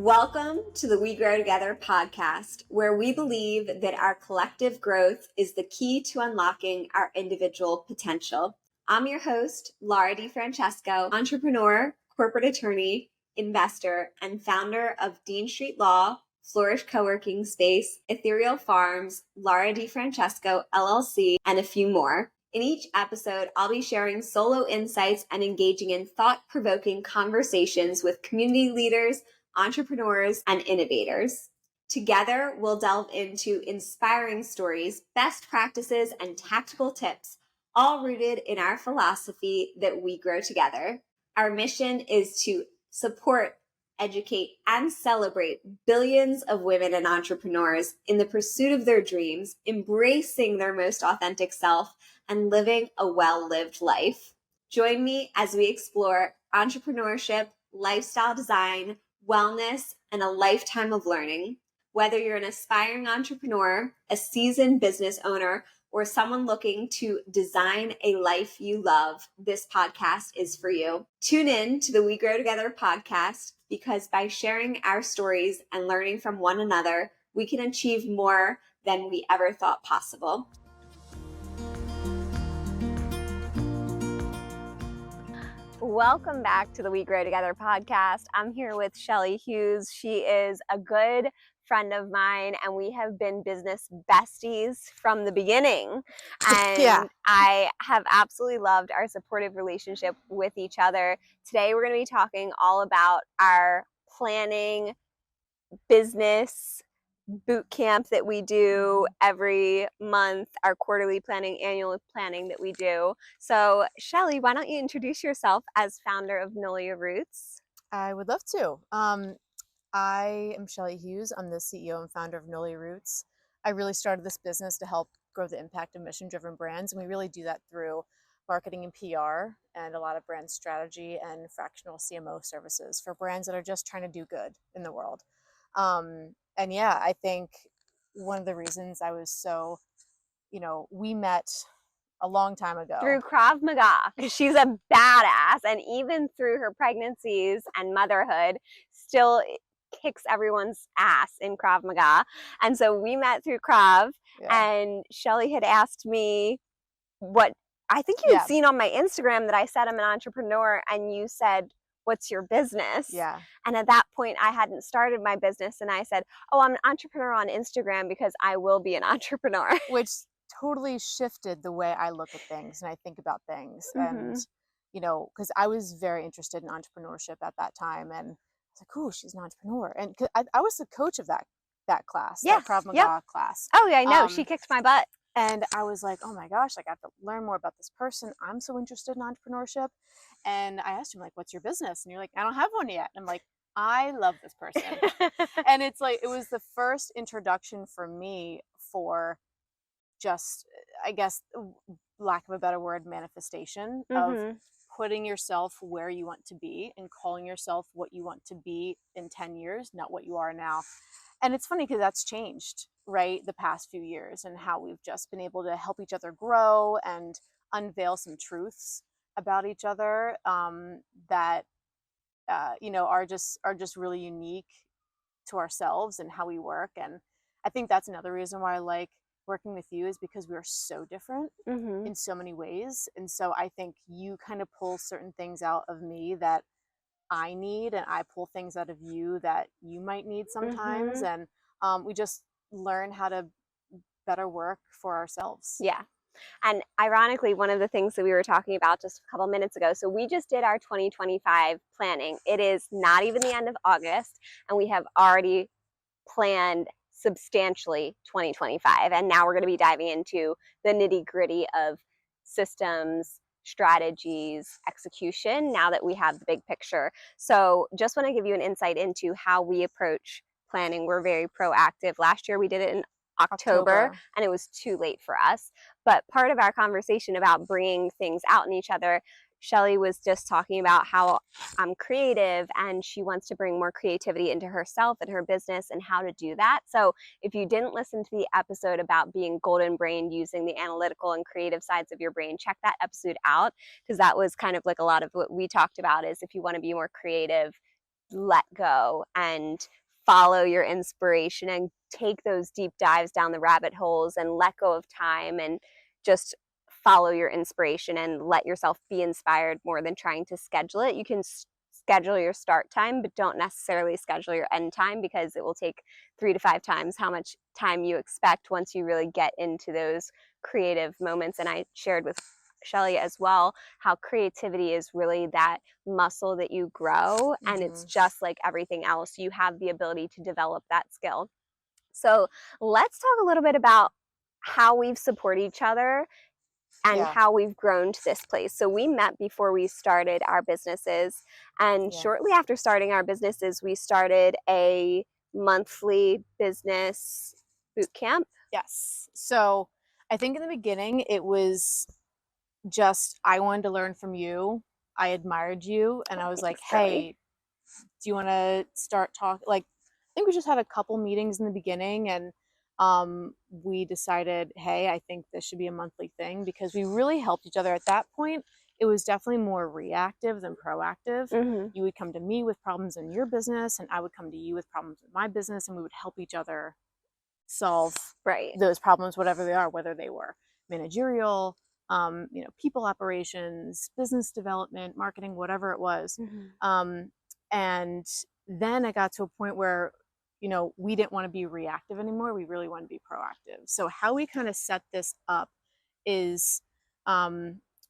Welcome to the We Grow Together podcast, where we believe that our collective growth is the key to unlocking our individual potential. I'm your host, Laura DiFrancesco, entrepreneur, corporate attorney, investor, and founder of Dean Street Law, Flourish Co-working Space, Ethereal Farms, Laura DiFrancesco, LLC, and a few more. In each episode, I'll be sharing solo insights and engaging in thought-provoking conversations with community leaders, entrepreneurs, and innovators. Together, we'll delve into inspiring stories, best practices, and tactical tips, all rooted in our philosophy that we grow together. Our mission is to support, educate, and celebrate billions of women and entrepreneurs in the pursuit of their dreams, embracing their most authentic self, and living a well-lived life. Join me as we explore entrepreneurship, lifestyle design, wellness, and a lifetime of learning. Whether you're an aspiring entrepreneur, a seasoned business owner, or someone looking to design a life you love, this podcast is for you. Tune in to the We Grow Together podcast, because by sharing our stories and learning from one another, we can achieve more than we ever thought possible. Welcome back to the We Grow Together podcast. I'm here with Shelly Hughes. She is a good friend of mine, and we have been business besties from the beginning. And I have absolutely loved our supportive relationship with each other. Today, we're going to be talking all about our planning business boot camp that we do every month, our quarterly planning, annual planning that we do. So, Shelly, why don't you introduce yourself as founder of Nolia Roots? I would love to. I am Shelly Hughes. I'm the CEO and founder of Nolia Roots. I really started this business to help grow the impact of mission-driven brands, and we really do that through marketing and PR and a lot of brand strategy and fractional CMO services for brands that are just trying to do good in the world. And yeah, I think one of the reasons I was so, we met a long time ago. Through Krav Maga, because she's a badass, and even through her pregnancies and motherhood, still kicks everyone's ass in Krav Maga. And so we met through Krav, and Shelly had asked me what, I think you had seen on my Instagram that I said I'm an entrepreneur, and you said, what's your business? Yeah. And at that point, I hadn't started my business, and I said, oh, I'm an entrepreneur on Instagram because I will be an entrepreneur. Which totally shifted the way I look at things and I think about things. And, because I was very interested in entrepreneurship at that time, and I was like, "Ooh, she's an entrepreneur." And I was the coach of that class, that Krav Maga class. Oh yeah, I know. She kicked my butt. And I was like, oh my gosh, like I have to learn more about this person. I'm so interested in entrepreneurship. And I asked him, like, what's your business? And you're like, I don't have one yet. And I'm like, I love this person. And it's like, it was the first introduction for me for just, I guess, lack of a better word, manifestation of putting yourself where you want to be and calling yourself what you want to be in 10 years, not what you are now. And it's funny because that's changed, right, the past few years, and how we've just been able to help each other grow and unveil some truths about each other that are just really unique to ourselves and how we work. And I think that's another reason why I like working with you, is because we are so different in so many ways. And so I think you kind of pull certain things out of me that I need, and I pull things out of you that you might need sometimes. And we just learn how to better work for ourselves. Yeah. And ironically, one of the things that we were talking about just a couple minutes ago, so we just did our 2025 planning. It is not even the end of August, and we have already planned substantially 2025. And now we're going to be diving into the nitty-gritty of systems, strategies, execution, now that we have the big picture. So just want to give you an insight into how we approach planning. We're very proactive. Last year we did it in October, and it was too late for us. But part of our conversation about bringing things out in each other, Shelly was just talking about how I'm creative, and she wants to bring more creativity into herself and her business and how to do that. So if you didn't listen to the episode about being golden brained, using the analytical and creative sides of your brain, check that episode out, because that was kind of like a lot of what we talked about, is if you want to be more creative, let go and follow your inspiration and take those deep dives down the rabbit holes and let go of time and just follow your inspiration and let yourself be inspired more than trying to schedule it. You can schedule your start time, but don't necessarily schedule your end time, because it will take 3 to 5 times how much time you expect once you really get into those creative moments. And I shared with Shelly as well how creativity is really that muscle that you grow, and it's just like everything else. You have the ability to develop that skill. So let's talk a little bit about how we've supported each other and how we've grown to this place. So we met before we started our businesses, and shortly after starting our businesses, we started a monthly business boot camp. Yes. So I think in the beginning it was just, I wanted to learn from you. I admired you, and I was like, hey, do you want to start talking? Like, I think we just had a couple meetings in the beginning, and we decided, hey, I think this should be a monthly thing, because we really helped each other at that point. It was definitely more reactive than proactive. You would come to me with problems in your business, and I would come to you with problems in my business, and we would help each other solve those problems, whatever they are, whether they were managerial, people operations, business development, marketing, whatever it was. And then it got to a point where, we didn't want to be reactive anymore. We really want to be proactive. So how we kind of set this up is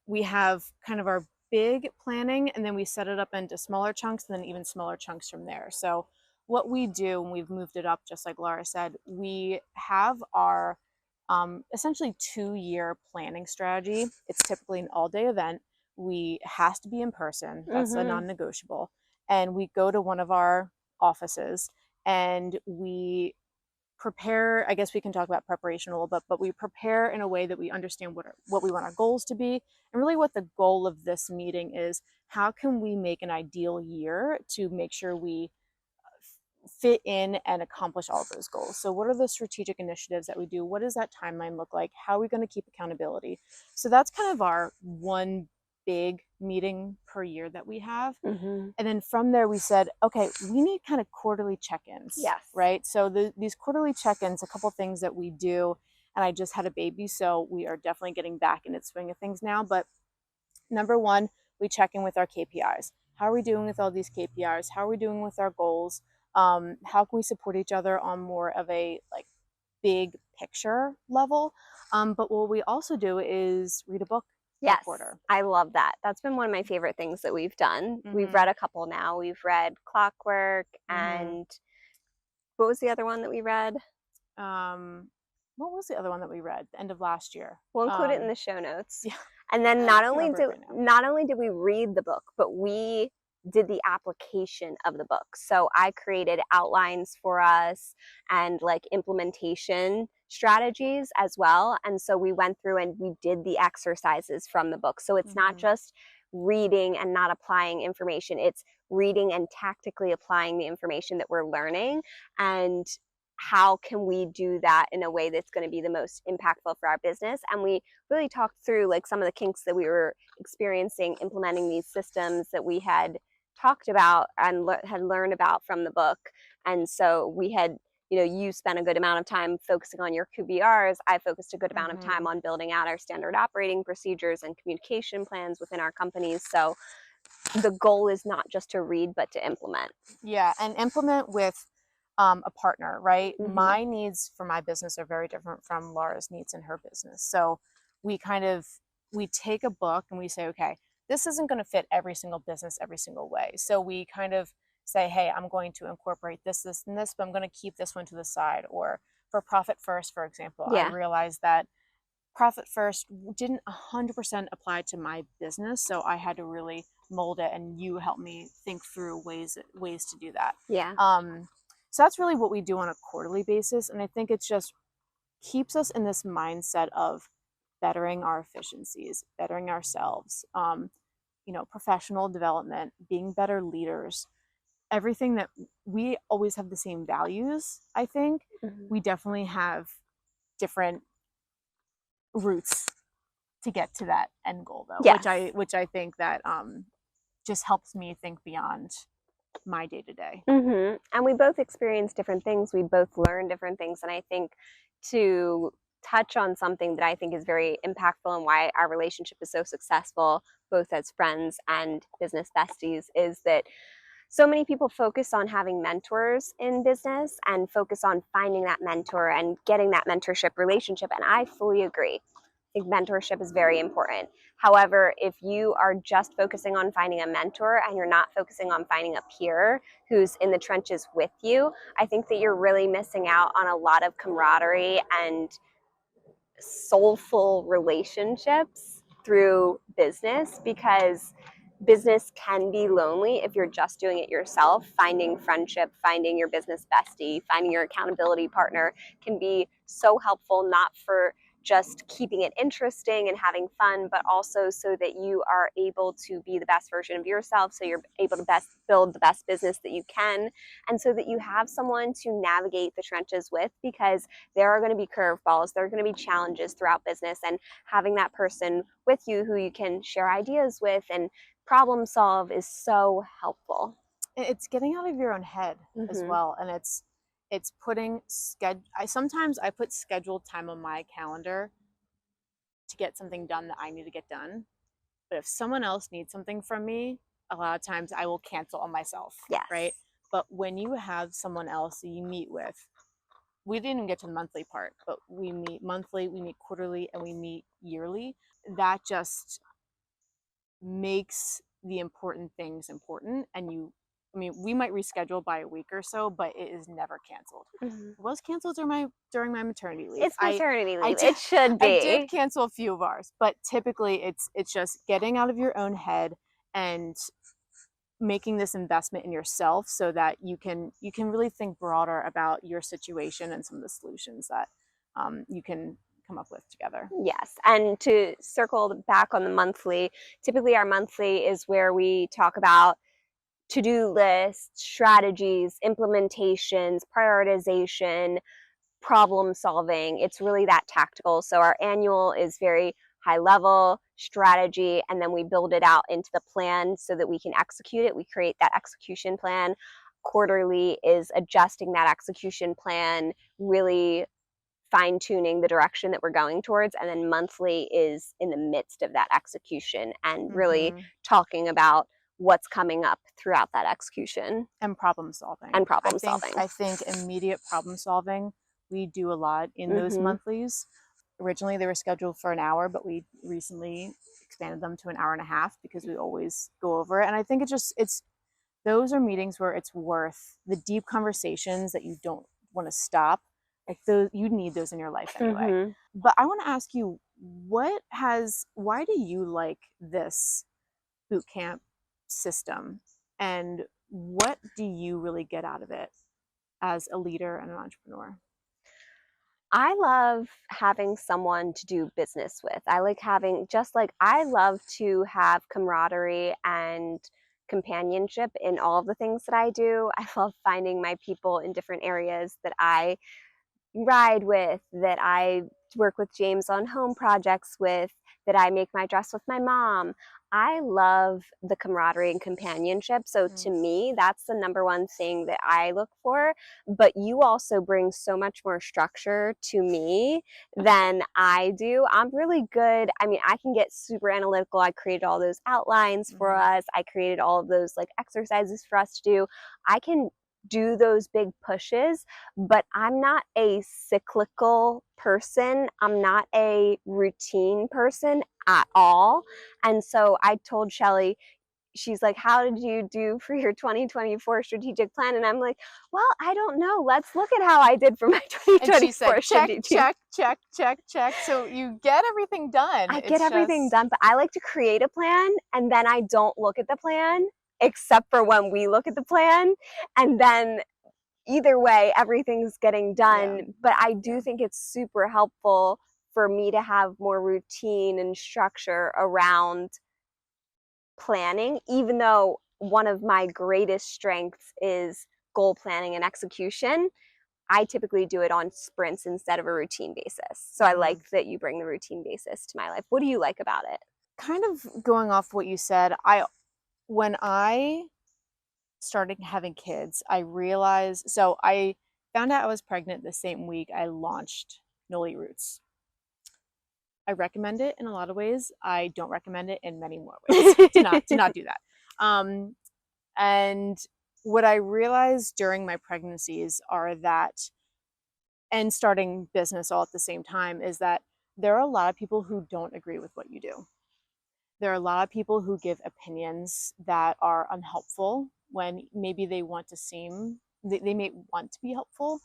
we have kind of our big planning, and then we set it up into smaller chunks, and then even smaller chunks from there. So what we do, and we've moved it up, just like Laura said, we have our essentially 2-year planning strategy. It's typically an all-day event. We has to be in person. That's a non-negotiable. And we go to one of our offices, and we prepare. I guess we can talk about preparation a little bit, but we prepare in a way that we understand what we want our goals to be, and really what the goal of this meeting is. How can we make an ideal year to make sure we fit in and accomplish all of those goals? So what are the strategic initiatives that we do? What does that timeline look like? How are we going to keep accountability? So that's kind of our one big meeting per year that we have. And then from there we said, okay, we need kind of quarterly check-ins. Right? So these quarterly check-ins, a couple things that we do, and I just had a baby, so we are definitely getting back in the swing of things now. But number one, we check in with our KPIs. How are we doing with all these KPIs? How are we doing with our goals? How can we support each other on more of a big picture level? But what we also do is read a book. Yes, I love that. That's been one of my favorite things that we've done. We've read a couple now. We've read Clockwork, and what was the other one that we read? What was the other one that we read? The end of last year. We'll include it in the show notes. Yeah. And then not only did we read the book, but we did the application of the book. So I created outlines for us and implementation strategies as well. And so we went through and we did the exercises from the book. So it's not just reading and not applying information. It's reading and tactically applying the information that we're learning, and how can we do that in a way that's going to be the most impactful for our business. And we really talked through some of the kinks that we were experiencing implementing these systems that we had talked about and had learned about from the book. And so we had, you spent a good amount of time focusing on your QBRs. I focused a good amount of time on building out our standard operating procedures and communication plans within our companies. So the goal is not just to read, but to implement. Yeah, and implement with a partner, right? My needs for my business are very different from Laura's needs in her business. So we take a book and we say, okay, this isn't going to fit every single business every single way. So we kind of say, hey, I'm going to incorporate this, this, and this, but I'm going to keep this one to the side. Or for Profit First, for example, I realized that Profit First didn't 100% apply to my business. So I had to really mold it, and you helped me think through ways to do that. So that's really what we do on a quarterly basis. And I think it's just keeps us in this mindset of bettering our efficiencies, bettering ourselves, professional development, being better leaders, everything that we always have the same values. I think we definitely have different routes to get to that end goal, though, which I think that just helps me think beyond my day-to-day. And we both experience different things. We both learn different things. And I think to touch on something that I think is very impactful and why our relationship is so successful, both as friends and business besties, is that so many people focus on having mentors in business and focus on finding that mentor and getting that mentorship relationship. And I fully agree. I think mentorship is very important. However, if you are just focusing on finding a mentor and you're not focusing on finding a peer who's in the trenches with you, I think that you're really missing out on a lot of camaraderie and soulful relationships through business, because business can be lonely if you're just doing it yourself. Finding friendship, finding your business bestie, finding your accountability partner can be so helpful, not for just keeping it interesting and having fun, but also so that you are able to be the best version of yourself, so you're able to best build the best business that you can, and so that you have someone to navigate the trenches with, because there are going to be curveballs, there are going to be challenges throughout business, and having that person with you who you can share ideas with and problem solve is so helpful. It's getting out of your own head as well, and it's putting sometimes I put scheduled time on my calendar to get something done that I need to get done. But if someone else needs something from me, a lot of times I will cancel on myself. Yes. Right. But when you have someone else that you meet with, we didn't even get to the monthly part, but we meet monthly, we meet quarterly, and we meet yearly. That just makes the important things important. And we might reschedule by a week or so, but it is never canceled. It was canceled during my maternity leave. It's maternity leave. It should be. I did cancel a few of ours, but typically it's just getting out of your own head and making this investment in yourself, so that you can really think broader about your situation and some of the solutions that you can come up with together. Yes. And to circle back on the monthly, typically our monthly is where we talk about to-do lists, strategies, implementations, prioritization, problem solving. It's really that tactical. So our annual is very high level strategy, and then we build it out into the plan so that we can execute it. We create that execution plan. Quarterly is adjusting that execution plan, really fine-tuning the direction that we're going towards, and then monthly is in the midst of that execution and really talking about what's coming up throughout that execution. And problem solving. I think immediate problem solving, we do a lot in those monthlies. Originally they were scheduled for an hour, but we recently expanded them to an hour and a half because we always go over it. And I think it's those are meetings where it's worth the deep conversations that you don't want to stop. Like those, you need those in your life anyway. But I want to ask you, why do you like this boot camp system, and what do you really get out of it as a leader and an entrepreneur? I love having someone to do business with. I love to have camaraderie and companionship in all of the things that I do. I love finding my people in different areas that I ride with, that I work with James on home projects with, that I make my dress with my mom. I love the camaraderie and companionship. So to me, that's the number one thing that I look for. But you also bring so much more structure to me than I do. I'm really good. I mean, I can get super analytical. I created all those outlines for us. I created all of those like exercises for us to do. I can do those big pushes, but I'm not a cyclical person. I'm not a routine person at all. And so I told Shelly, she's like, how did you do for your 2024 strategic plan? And I'm like, well, I don't know. Let's look at how I did for my 2024 and she said, check. So you get everything done. I get everything done, but I like to create a plan and then I don't look at the plan except for when we look at the plan. And then either way, everything's getting done. Yeah. But I do think it's super helpful for me to have more routine and structure around planning, even though one of my greatest strengths is goal planning and execution. I typically do it on sprints instead of a routine basis. So I like that you bring the routine basis to my life. What do you like about it? Kind of going off what you said, when I starting having kids, I realized, so I found out I was pregnant the same week I launched Nolia Roots. I recommend it in a lot of ways. I don't recommend it in many more ways to not do that. And what I realized during my pregnancies are that, and starting business all at the same time, is that there are a lot of people who don't agree with what you do. There are a lot of people who give opinions that are unhelpful when maybe they want to seem, they may want to be helpful.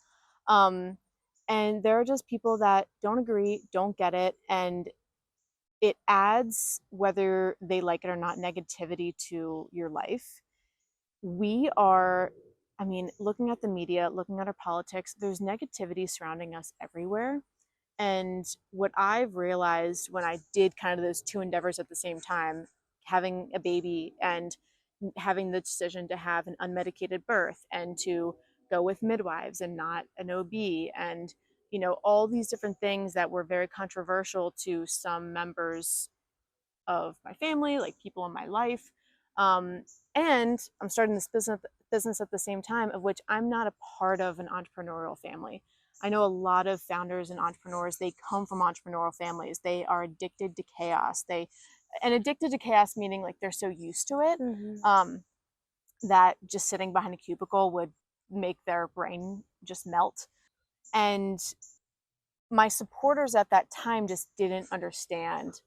And there are just people that don't agree, don't get it, and it adds, whether they like it or not, negativity to your life. We are, I mean, looking at the media, looking at our politics, there's negativity surrounding us everywhere. And what I've realized when I did kind of those two endeavors at the same time, having a baby and having the decision to have an unmedicated birth and to go with midwives and not an OB, and all these different things that were very controversial to some members of my family, like people in my life. And I'm starting this business at the same time, of which I'm not a part of an entrepreneurial family. I know a lot of founders and entrepreneurs, they come from entrepreneurial families. They are addicted to chaos. And addicted to chaos meaning like they're so used to it, that just sitting behind a cubicle would make their brain just melt. And my supporters at that time just didn't understand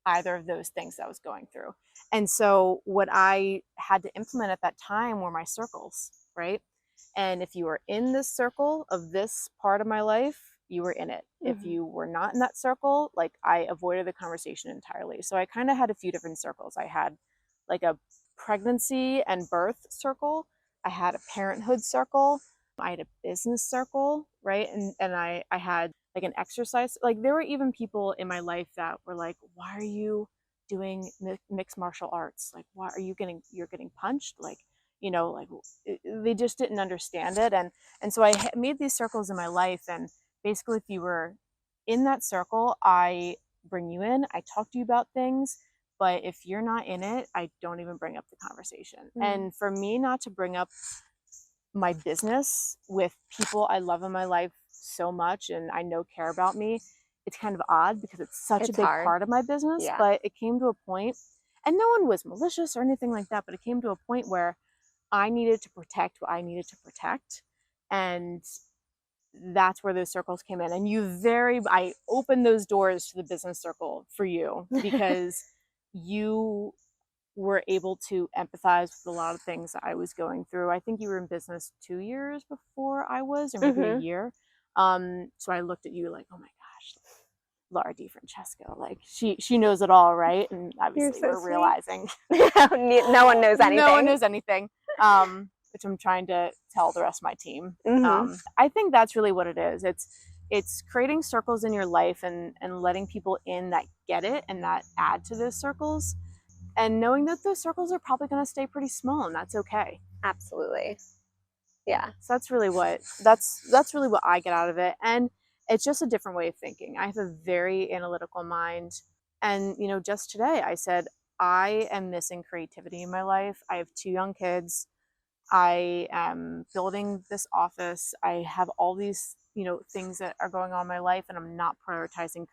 either of those things that I was going through. And so what I had to implement at that time were my circles, right? And if you were in this circle of this part of my life, you were in it. If you were not in that circle, like, I avoided the conversation entirely. So I kind of had a few different circles. I had like a pregnancy and birth circle. I had a parenthood circle. I had a business circle, right? And I had like an exercise. Like, there were even people in my life that were like, why are you doing mixed martial arts? Like, why are you're getting punched? Like, like, they just didn't understand it. And so I made these circles in my life. And basically, if you were in that circle, I bring you in, I talk to you about things. But if you're not in it, I don't even bring up the conversation. And for me not to bring up my business with people I love in my life so much and I know care about me, it's kind of odd because it's such a big part of my business. Yeah. But it came to a point, and no one was malicious or anything like that, but it came to a point where I needed to protect what I needed to protect. And that's where those circles came in. And I opened those doors to the business circle for you because you were able to empathize with a lot of things that I was going through. I think you were in business 2 years before I was, or maybe a year. So I looked at you like, oh my gosh, Laura DiFrancesco, like she knows it all, right? And obviously so we're sweet. realizing no one knows anything. No one knows anything. Which I'm trying to tell the rest of my team. I think that's really what it is. It's creating circles in your life and letting people in that get it and that add to those circles, and knowing that those circles are probably going to stay pretty small, and that's okay. Absolutely. Yeah. So that's really what I get out of it. And it's just a different way of thinking. I have a very analytical mind. And, just today I said, I am missing creativity in my life. I have 2 young kids. I am building this office. I have all these, things that are going on in my life, and I'm not prioritizing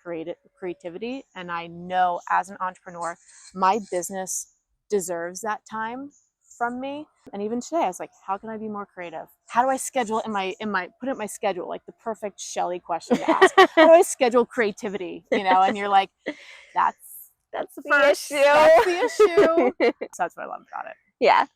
creativity. And I know as an entrepreneur, my business deserves that time from me. And even today, I was like, how can I be more creative? How do I schedule put it in my schedule, like the perfect Shelly question to ask. How do I schedule creativity? And you're like, that's the issue. That's the issue. So that's what I love about it. Yeah.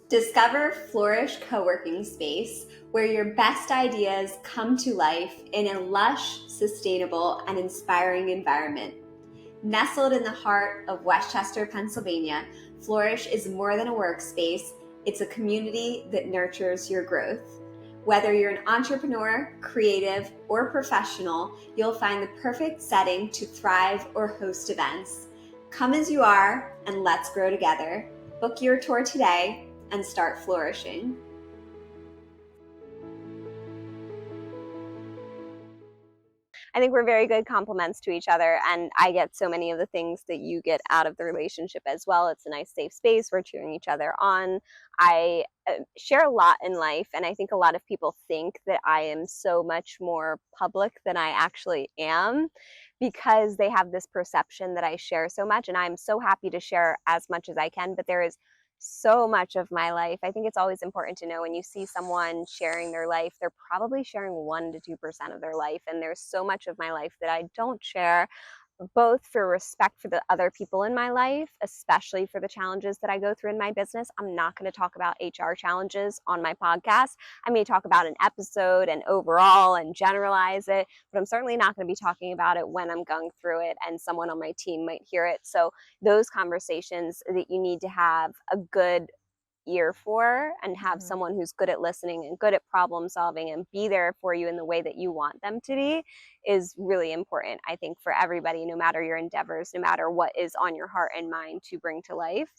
Discover Flourish co-working space, where your best ideas come to life in a lush, sustainable, and inspiring environment. Nestled in the heart of Westchester, Pennsylvania, Flourish is more than a workspace. It's a community that nurtures your growth. Whether you're an entrepreneur, creative, or professional, you'll find the perfect setting to thrive or host events. Come as you are, and let's grow together. Book your tour today and start flourishing. I think we're very good complements to each other, and I get so many of the things that you get out of the relationship as well. It's a nice safe space. We're cheering each other on. I share a lot in life, and I think a lot of people think that I am so much more public than I actually am because they have this perception that I share so much, and I'm so happy to share as much as I can, but there is so much of my life. I think it's always important to know when you see someone sharing their life, they're probably sharing 1 to 2% of their life. And there's so much of my life that I don't share, both for respect for the other people in my life, especially for the challenges that I go through in my business. I'm not going to talk about HR challenges on my podcast. I may talk about an episode and overall and generalize it, but I'm certainly not going to be talking about it when I'm going through it and someone on my team might hear it. So those conversations that you need to have a good ear for and have someone who's good at listening and good at problem solving and be there for you in the way that you want them to be is really important, I think, for everybody, no matter your endeavors, no matter what is on your heart and mind to bring to life.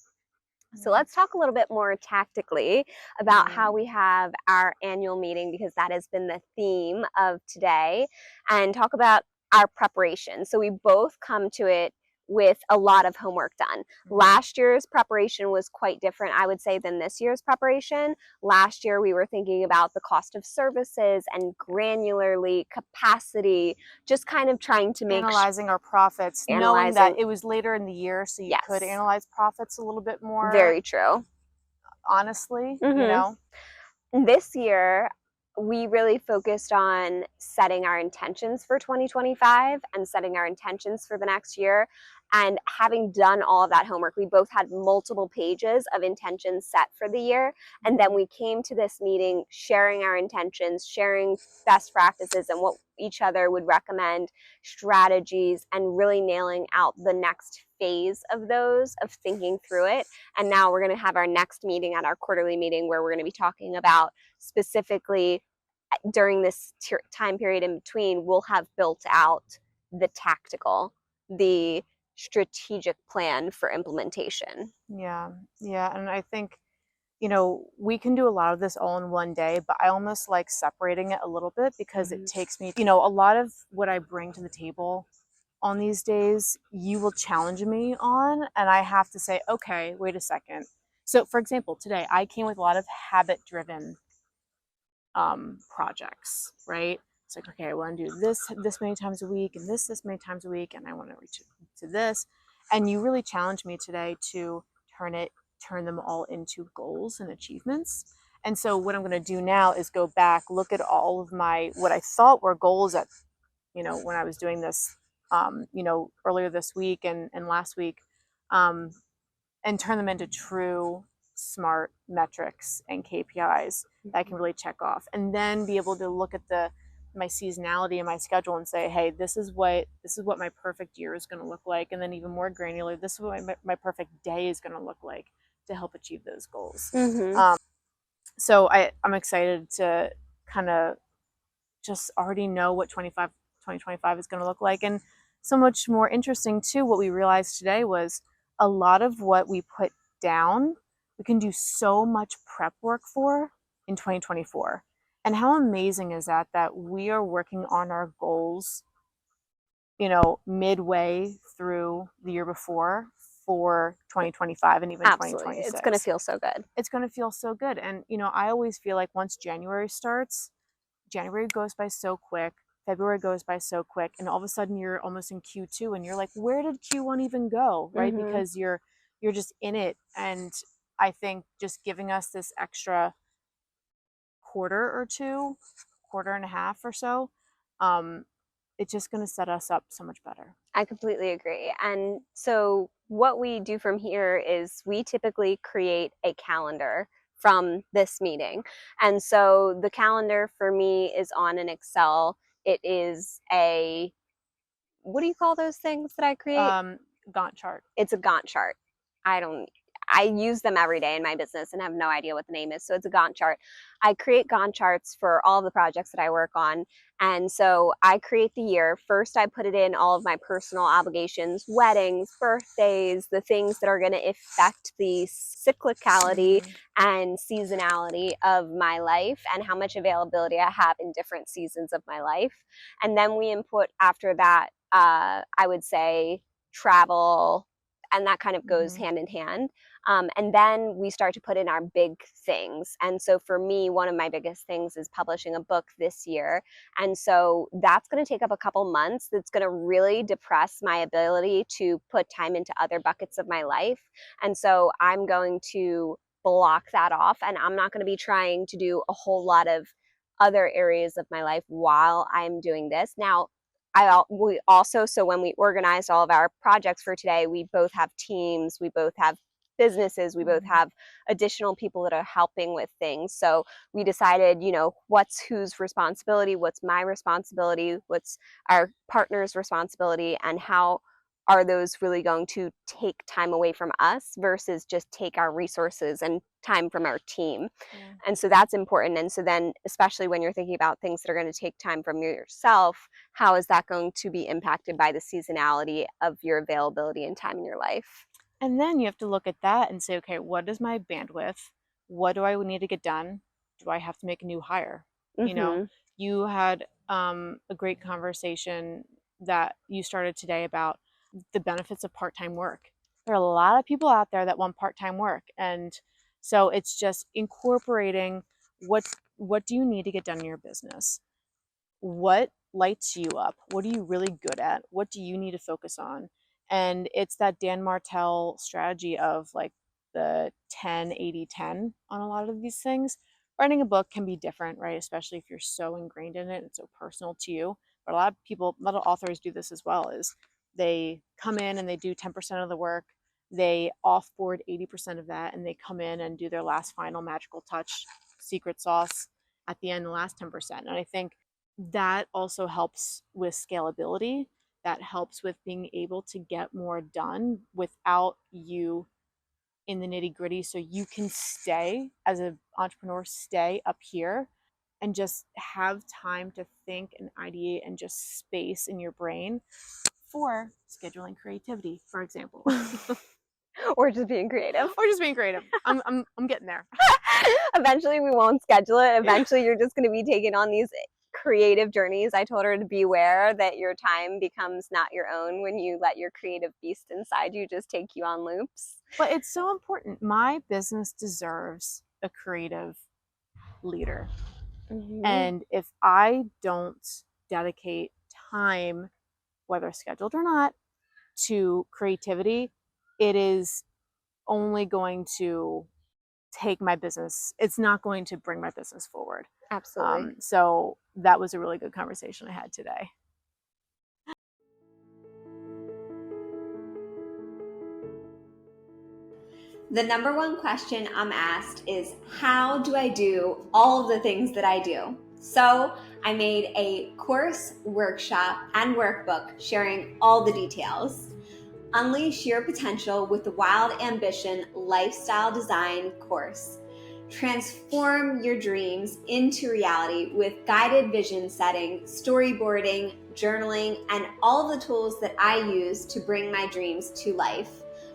So let's talk a little bit more tactically about how we have our annual meeting, because that has been the theme of today, and talk about our preparation. So we both come to it with a lot of homework done. Last year's preparation was quite different, I would say, than this year's preparation. Last year, we were thinking about the cost of services and granularly capacity, just kind of trying to make analyzing our profits, knowing that it was later in the year, so you could analyze profits a little bit more. Very true. Honestly, you know? This year, we really focused on setting our intentions for 2025 and setting our intentions for the next year. And having done all of that homework, we both had multiple pages of intentions set for the year. And then we came to this meeting sharing our intentions, sharing best practices and what each other would recommend, strategies, and really nailing out the next phase of those, of thinking through it. And now we're going to have our next meeting at our quarterly meeting where we're going to be talking about specifically during this time period in between, we'll have built out the tactical, the strategic plan for implementation. Yeah. And I think, you know, we can do a lot of this all in one day, but I almost like separating it a little bit because it takes me, you know, a lot of what I bring to the table on these days, you will challenge me on, and I have to say, okay, wait a second. So for example, today I came with a lot of habit-driven projects, right? It's like, okay, I want to do this many times a week and this many times a week, and I want to reach to this. And you really challenged me today to turn them all into goals and achievements. And so what I'm going to do now is go back, look at all of what I thought were goals at, you know, when I was doing this, you know, earlier this week and last week, and turn them into true smart metrics and KPIs that I can really check off, and then be able to look at my seasonality and my schedule and say, hey, this is what my perfect year is going to look like, and then even more granular, this is what my perfect day is going to look like to help achieve those goals. So I'm excited to kind of just already know what 2025 is going to look like. And so much more interesting too, what we realized today was a lot of what we put down, we can do so much prep work for in 2024. And how amazing is that we are working on our goals, you know, midway through the year before for 2025 and even 2026. It's going to feel so good. It's going to feel so good. And, you know, I always feel like once January starts, January goes by so quick, February goes by so quick, and all of a sudden you're almost in Q2 and you're like, where did Q1 even go, right? Because you're just in it. And I think just giving us this extra quarter or two, quarter and a half or so, it's just going to set us up so much better. I completely agree. And so what we do from here is we typically create a calendar from this meeting. And so the calendar for me is on an Excel. It is what do you call those things that I create? Gantt chart. It's a Gantt chart. I I use them every day in my business and have no idea what the name is. So it's a Gantt chart. I create Gantt charts for all the projects that I work on. And so I create the year. First, I put it in all of my personal obligations, weddings, birthdays, the things that are going to affect the cyclicality and seasonality of my life and how much availability I have in different seasons of my life. And then we input after that, I would say travel, and that kind of goes hand in hand. And then we start to put in our big things. And so for me, one of my biggest things is publishing a book this year. And so that's going to take up a couple months. That's going to really depress my ability to put time into other buckets of my life. And so I'm going to block that off, and I'm not going to be trying to do a whole lot of other areas of my life while I'm doing this. Now, we also, so when we organized all of our projects for today, we both have teams, we both have businesses, we both have additional people that are helping with things. So we decided, what's whose responsibility, what's my responsibility, what's our partner's responsibility, and how are those really going to take time away from us versus just take our resources and time from our team. And so that's important. And so then, especially when you're thinking about things that are going to take time from yourself, how is that going to be impacted by the seasonality of your availability and time in your life? And then you have to look at that and say, okay, what is my bandwidth? What do I need to get done? Do I have to make a new hire? You had a great conversation that you started today about the benefits of part-time work. There are a lot of people out there that want part-time work. And so it's just incorporating what do you need to get done in your business? What lights you up? What are you really good at? What do you need to focus on? And it's that Dan Martell strategy of like the 10-80-10 on a lot of these things. Writing a book can be different, right? Especially if you're so ingrained in it and so personal to you. But a lot of authors do this as well, is they come in and they do 10% of the work, they offboard 80% of that, and they come in and do their last final magical touch, secret sauce at the end, the last 10%. And I think that also helps with scalability. That helps with being able to get more done without you in the nitty gritty. So you can stay as an entrepreneur, stay up here and just have time to think and ideate and just space in your brain for scheduling creativity, for example. Or just being creative. I'm getting there. Eventually we won't schedule it. Eventually you're just going to be taking on these creative journeys. I told her to beware that your time becomes not your own when you let your creative beast inside you just take you on loops. But it's so important. My business deserves a creative leader. And if I don't dedicate time, whether scheduled or not, to creativity, it is only going to take my business. It's not going to bring my business forward. Absolutely. So that was a really good conversation I had today. The number one question I'm asked is, how do I do all of the things that I do? So I made a course, workshop, and workbook sharing all the details. Unleash your potential with the Wild Ambition Lifestyle Design course. Transform your dreams into reality with guided vision setting, storyboarding, journaling, and all the tools that I use to bring my dreams to life.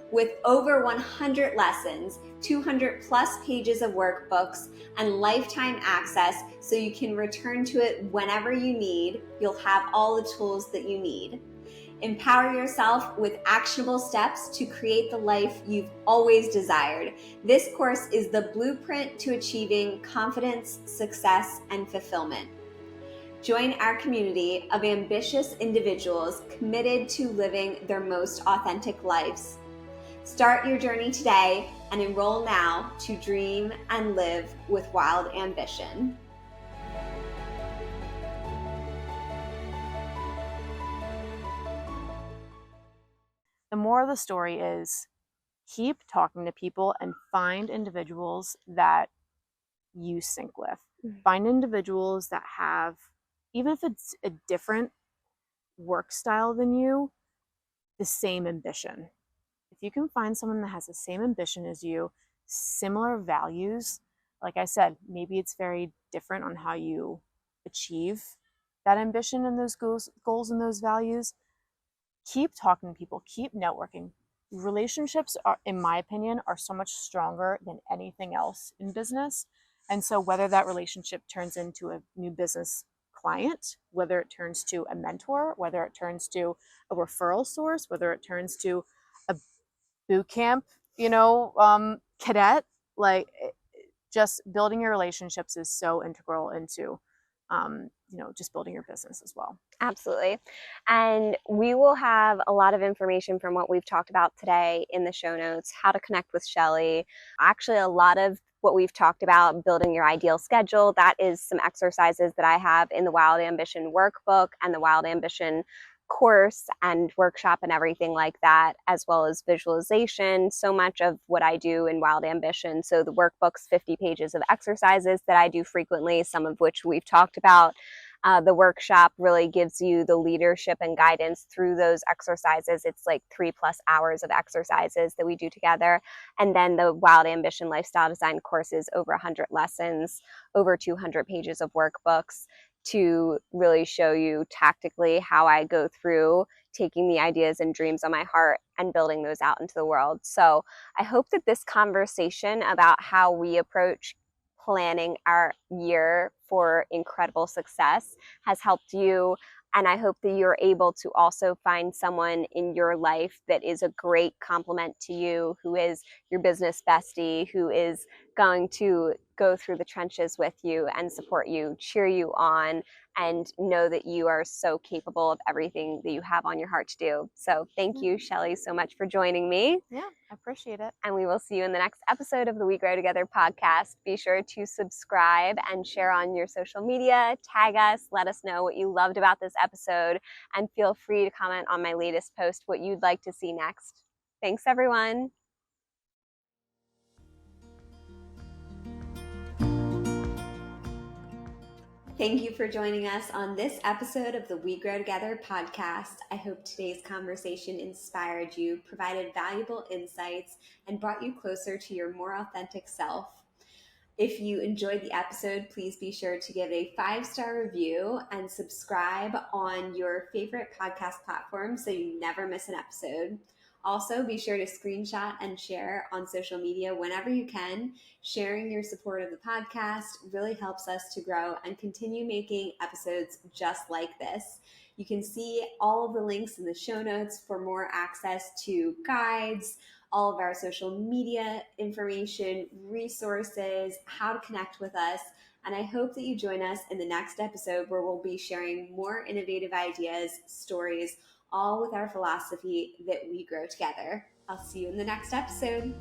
With over 100 lessons, 200 plus pages of workbooks, and lifetime access so you can return to it whenever you need, you'll have all the tools that you need. Empower yourself with actionable steps to create the life you've always desired. This course is the blueprint to achieving confidence, success, and fulfillment. Join our community of ambitious individuals committed to living their most authentic lives. Start your journey today and enroll now to dream and live with wild ambition. The moral of the story is keep talking to people and find individuals that you sync with. Find individuals that have, even if it's a different work style than you, the same ambition. If you can find someone that has the same ambition as you, similar values, like I said, maybe it's very different on how you achieve that ambition and those goals and those values. Keep talking to people, keep networking. Relationships are, in my opinion, are so much stronger than anything else in business. And so whether that relationship turns into a new business client, whether it turns to a mentor, whether it turns to a referral source, whether it turns to a boot camp, cadet, like just building your relationships is so integral into just building your business as well. Absolutely. And we will have a lot of information from what we've talked about today in the show notes, how to connect with Shelly. Actually, a lot of what we've talked about, building your ideal schedule, that is some exercises that I have in the Wild Ambition workbook and the Wild Ambition course and workshop and everything like that, as well as visualization. So much of what I do in Wild Ambition. So the workbook's 50 pages of exercises that I do frequently, some of which we've talked about. The workshop really gives you the leadership and guidance through those exercises. It's like 3+ hours of exercises that we do together. And then the Wild Ambition Lifestyle Design course is over 100 lessons, over 200 pages of workbooks to really show you tactically how I go through taking the ideas and dreams on my heart and building those out into the world. So I hope that this conversation about how we approach planning our year for incredible success has helped you. And I hope that you're able to also find someone in your life that is a great complement to you, who is your business bestie, who is going to go through the trenches with you and support you, cheer you on, and know that you are so capable of everything that you have on your heart to do. So thank you, Shelly, so much for joining me. Yeah, I appreciate it. And we will see you in the next episode of the We Grow Together podcast. Be sure to subscribe and share on your social media. Tag us. Let us know what you loved about this episode. And feel free to comment on my latest post what you'd like to see next. Thanks, everyone. Thank you for joining us on this episode of the We Grow Together podcast. I hope today's conversation inspired you, provided valuable insights, and brought you closer to your more authentic self. If you enjoyed the episode, please be sure to give a 5-star review and subscribe on your favorite podcast platform so you never miss an episode. Also, be sure to screenshot and share on social media whenever you can. Sharing your support of the podcast really helps us to grow and continue making episodes just like this. You can see all of the links in the show notes for more access to guides, all of our social media information, resources, how to connect with us. And I hope that you join us in the next episode where we'll be sharing more innovative ideas, stories, all with our philosophy that we grow together. I'll see you in the next episode.